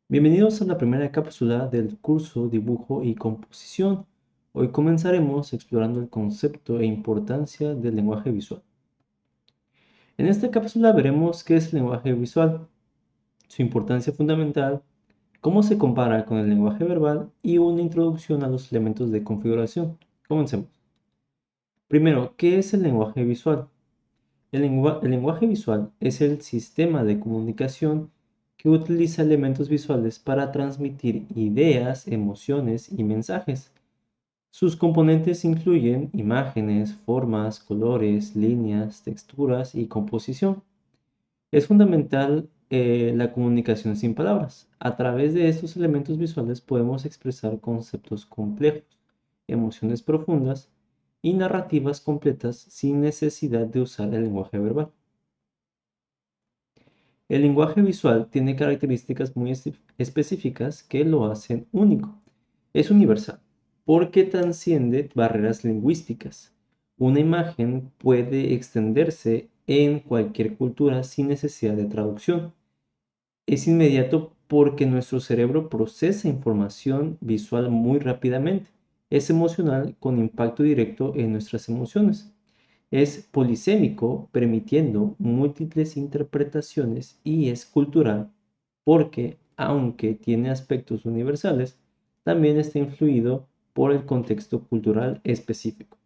Bienvenidos a la primera cápsula del curso Dibujo y Composición. Hoy comenzaremos explorando el concepto e importancia del lenguaje visual. En esta cápsula veremos qué es el lenguaje visual, su importancia fundamental, cómo se compara con el lenguaje verbal y una introducción a los elementos de configuración. Comencemos. Primero, ¿qué es el lenguaje visual? El lenguaje visual es el sistema de comunicación que utiliza elementos visuales para transmitir ideas, emociones y mensajes. Sus componentes incluyen imágenes, formas, colores, líneas, texturas y composición. Es fundamental la comunicación sin palabras. A través de estos elementos visuales podemos expresar conceptos complejos, emociones profundas y narrativas completas sin necesidad de usar el lenguaje verbal. El lenguaje visual tiene características muy específicas que lo hacen único. Es universal porque trasciende barreras lingüísticas. Una imagen puede extenderse en cualquier cultura sin necesidad de traducción. Es inmediato porque nuestro cerebro procesa información visual muy rápidamente. Es emocional con impacto directo en nuestras emociones. Es polisémico, permitiendo múltiples interpretaciones y es cultural porque, aunque tiene aspectos universales, también está influido por el contexto cultural específico.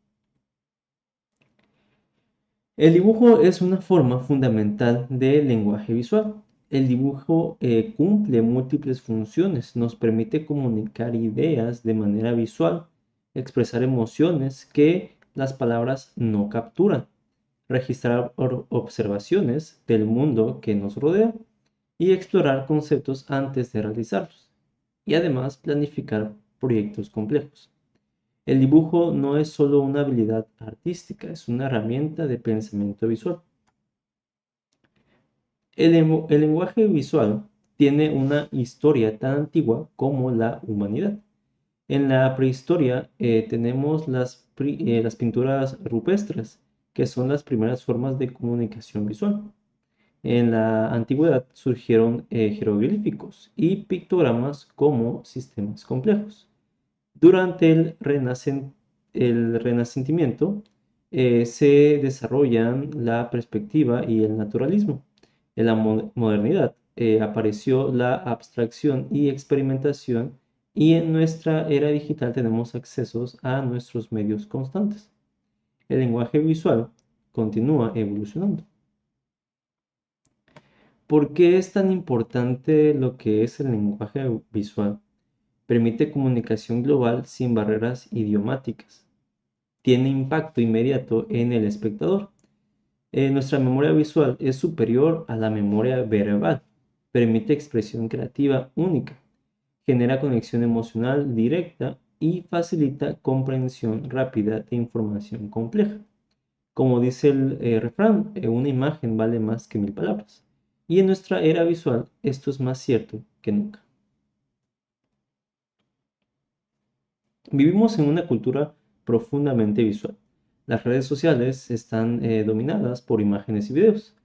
El dibujo es una forma fundamental del lenguaje visual. El dibujo cumple múltiples funciones, nos permite comunicar ideas de manera visual, expresar emociones que las palabras no capturan, registrar observaciones del mundo que nos rodea y explorar conceptos antes de realizarlos, y además planificar proyectos complejos. El dibujo no es solo una habilidad artística, es una herramienta de pensamiento visual. El lenguaje visual tiene una historia tan antigua como la humanidad. En la prehistoria tenemos las pinturas rupestres, que son las primeras formas de comunicación visual. En la antigüedad surgieron jeroglíficos y pictogramas como sistemas complejos. Durante el Renacimiento se desarrollan la perspectiva y el naturalismo. En la modernidad apareció la abstracción y experimentación y en nuestra era digital tenemos accesos a nuestros medios constantes. El lenguaje visual continúa evolucionando. ¿Por qué es tan importante lo que es el lenguaje visual? Permite comunicación global sin barreras idiomáticas. Tiene impacto inmediato en el espectador. Nuestra memoria visual es superior a la memoria verbal. Permite expresión creativa única. Genera conexión emocional directa y facilita comprensión rápida de información compleja. Como dice el refrán, una imagen vale más que mil palabras. Y en nuestra era visual esto es más cierto que nunca. Vivimos en una cultura profundamente visual. Las redes sociales están dominadas por imágenes y videos.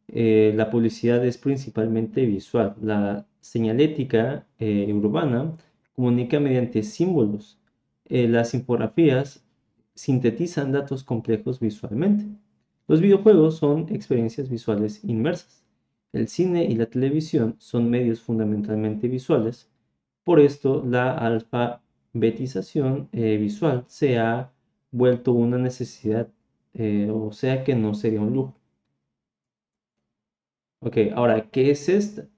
La publicidad es principalmente visual. La señalética urbana comunica mediante símbolos. Las infografías sintetizan datos complejos visualmente. Los videojuegos son experiencias visuales inmersas. El cine y la televisión son medios fundamentalmente visuales. Por esto, la alfabetización visual se ha vuelto una necesidad, o sea que no sería un lujo. Ok, ahora, ¿qué es esta?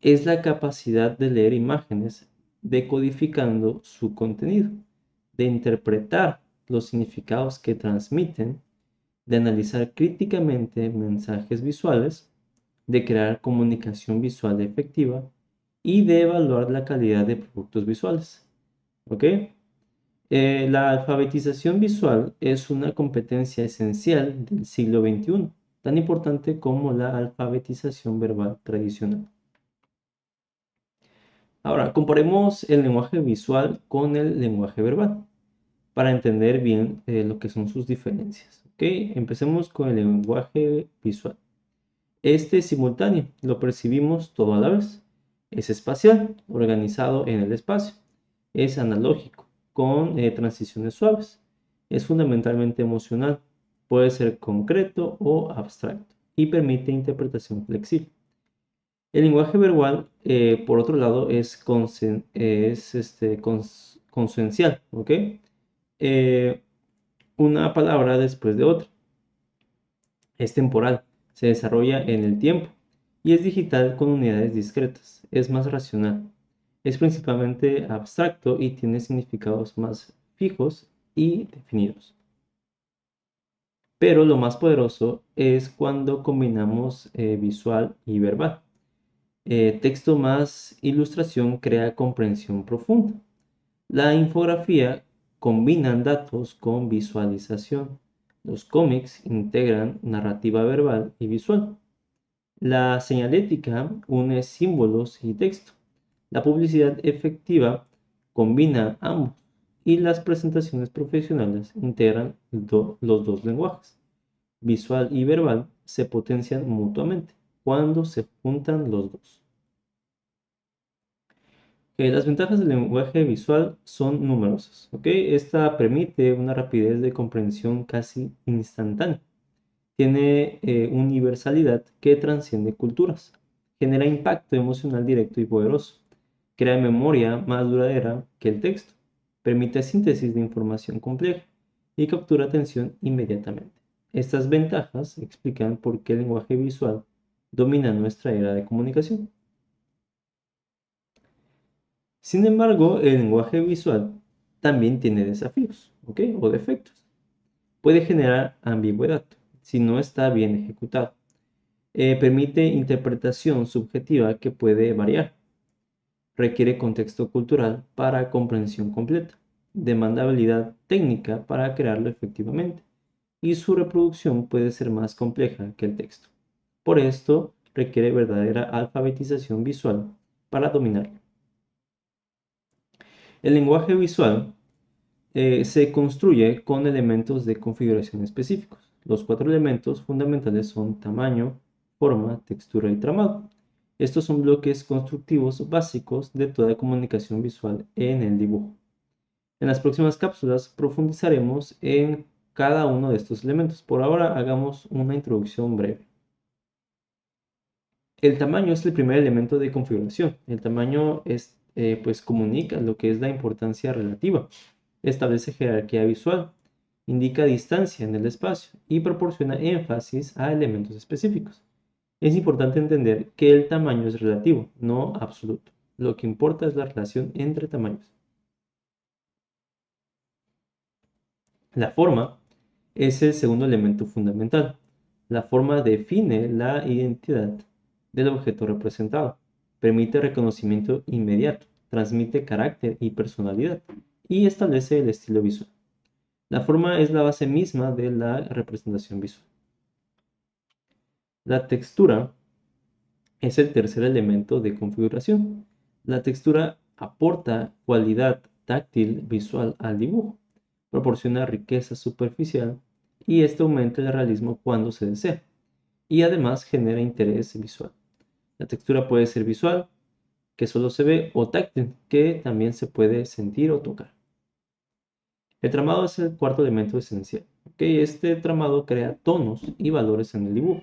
Es la capacidad de leer imágenes decodificando su contenido, de interpretar los significados que transmiten, de analizar críticamente mensajes visuales, de crear comunicación visual efectiva y de evaluar la calidad de productos visuales. ¿Ok? La alfabetización visual es una competencia esencial del siglo XXI, tan importante como la alfabetización verbal tradicional. Ahora, comparemos el lenguaje visual con el lenguaje verbal para entender bien lo que son sus diferencias. ¿Ok? Empecemos con el lenguaje visual. Este es simultáneo, lo percibimos todo a la vez. Es espacial, organizado en el espacio. Es analógico, con transiciones suaves. Es fundamentalmente emocional. Puede ser concreto o abstracto y permite interpretación flexible. El lenguaje verbal, por otro lado, es consuencial, ¿ok? Eh, una palabra después de otra. Es temporal, se desarrolla en el tiempo y es digital con unidades discretas. Es más racional. Es principalmente abstracto y tiene significados más fijos y definidos. Pero lo más poderoso es cuando combinamos visual y verbal. Texto más ilustración crea comprensión profunda. La infografía combina datos con visualización. Los cómics integran narrativa verbal y visual. La señalética une símbolos y texto. La publicidad efectiva combina ambos y las presentaciones profesionales integran los dos lenguajes. Visual y verbal se potencian mutuamente cuando se juntan los dos. Las ventajas del lenguaje visual son numerosas. ¿Ok? Esta permite una rapidez de comprensión casi instantánea. Tiene universalidad que transciende culturas. Genera impacto emocional directo y poderoso. Crea memoria más duradera que el texto. Permite síntesis de información compleja y captura atención inmediatamente. Estas ventajas explican por qué el lenguaje visual domina nuestra era de comunicación. Sin embargo, el lenguaje visual también tiene desafíos, ¿ok? O defectos. Puede generar ambigüedad si no está bien ejecutado. Permite interpretación subjetiva que puede variar. Requiere contexto cultural para comprensión completa. Demanda habilidad técnica para crearlo efectivamente. Y su reproducción puede ser más compleja que el texto. Por esto, requiere verdadera alfabetización visual para dominarlo. El lenguaje visual se construye con elementos de configuración específicos. Los cuatro elementos fundamentales son tamaño, forma, textura y tramado. Estos son bloques constructivos básicos de toda comunicación visual en el dibujo. En las próximas cápsulas profundizaremos en cada uno de estos elementos. Por ahora hagamos una introducción breve. El tamaño es el primer elemento de configuración. El tamaño pues comunica lo que es la importancia relativa. Establece jerarquía visual, indica distancia en el espacio y proporciona énfasis a elementos específicos. Es importante entender que el tamaño es relativo, no absoluto. Lo que importa es la relación entre tamaños. La forma es el segundo elemento fundamental. La forma define la identidad del objeto representado, permite reconocimiento inmediato, transmite carácter y personalidad y establece el estilo visual. La forma es la base misma de la representación visual. La textura es el tercer elemento de configuración. La textura aporta cualidad táctil visual al dibujo, proporciona riqueza superficial y esto aumenta el realismo cuando se desea y además genera interés visual. La textura puede ser visual, que solo se ve, o táctil, que también se puede sentir o tocar. El tramado es el cuarto elemento esencial. Este tramado crea tonos y valores en el dibujo.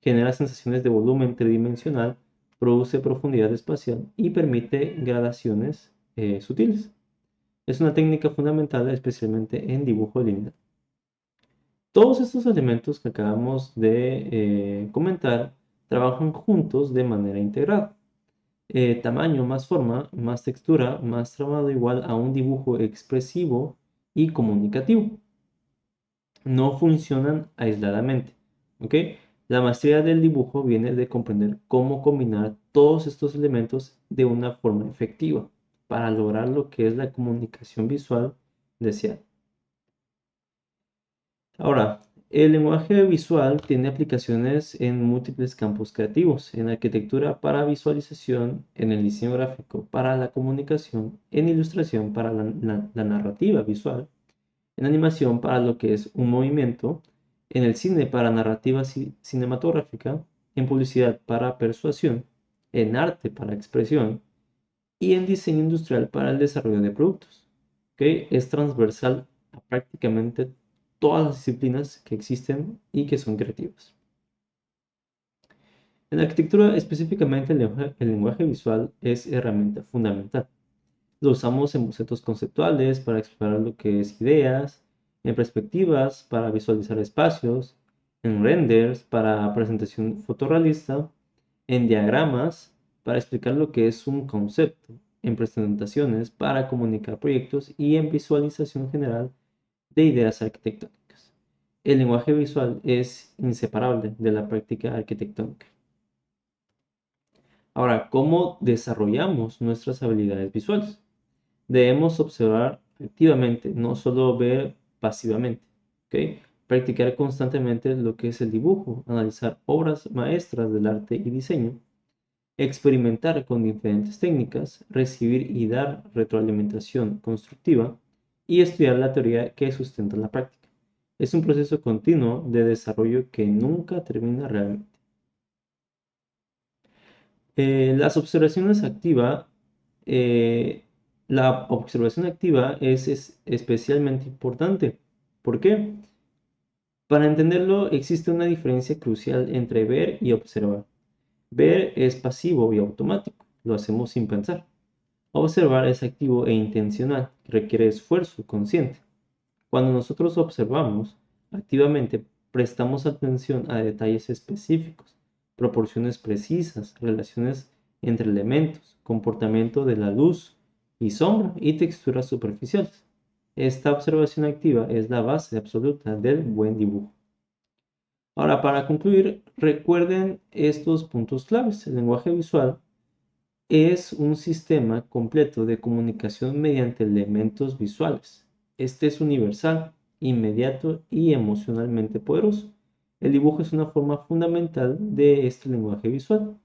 Genera sensaciones de volumen tridimensional, produce profundidad espacial y permite gradaciones sutiles. Es una técnica fundamental especialmente en dibujo lineal. Todos estos elementos que acabamos de comentar trabajan juntos de manera integrada. Tamaño más forma, más textura, más tramado igual a un dibujo expresivo y comunicativo. No funcionan aisladamente. ¿Ok? La maestría del dibujo viene de comprender cómo combinar todos estos elementos de una forma efectiva para lograr lo que es la comunicación visual deseada. Ahora, el lenguaje visual tiene aplicaciones en múltiples campos creativos, en arquitectura para visualización, en el diseño gráfico para la comunicación, en ilustración para la narrativa visual, en animación para lo que es un movimiento, en el cine para narrativa cinematográfica, en publicidad para persuasión, en arte para expresión y en diseño industrial para el desarrollo de productos. ¿Ok? Es transversal a prácticamente todas las disciplinas que existen y que son creativas. En la arquitectura, específicamente, el lenguaje visual es herramienta fundamental. Lo usamos en bocetos conceptuales para explorar lo que es ideas, en perspectivas para visualizar espacios, en renders para presentación fotorrealista, en diagramas para explicar lo que es un concepto, en presentaciones para comunicar proyectos y en visualización general de ideas arquitectónicas. El lenguaje visual es inseparable de la práctica arquitectónica. Ahora, ¿cómo desarrollamos nuestras habilidades visuales? Debemos observar activamente, no solo ver pasivamente. ¿Ok? Practicar constantemente lo que es el dibujo, analizar obras maestras del arte y diseño, experimentar con diferentes técnicas, recibir y dar retroalimentación constructiva y estudiar la teoría que sustenta la práctica. Es un proceso continuo de desarrollo que nunca termina realmente. Las observaciones activas, la observación activa es especialmente importante. ¿Por qué? Para entenderlo, existe una diferencia crucial entre ver y observar. Ver es pasivo y automático, lo hacemos sin pensar. Observar es activo e intencional, requiere esfuerzo consciente. Cuando nosotros observamos activamente, prestamos atención a detalles específicos, proporciones precisas, relaciones entre elementos, comportamiento de la luz y sombra y texturas superficiales. Esta observación activa es la base absoluta del buen dibujo. Ahora, para concluir, recuerden estos puntos claves. El lenguaje visual es un sistema completo de comunicación mediante elementos visuales. Este es universal, inmediato y emocionalmente poderoso. El dibujo es una forma fundamental de este lenguaje visual.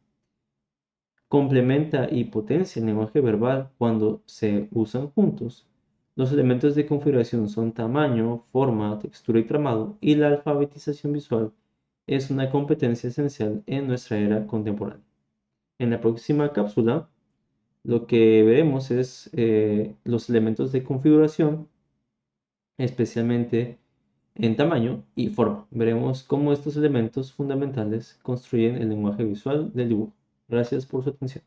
Complementa y potencia el lenguaje verbal cuando se usan juntos. Los elementos de configuración son tamaño, forma, textura y tramado, y la alfabetización visual es una competencia esencial en nuestra era contemporánea. En la próxima cápsula lo que veremos es los elementos de configuración, especialmente en tamaño y forma. Veremos cómo estos elementos fundamentales construyen el lenguaje visual del dibujo. Gracias por su atención.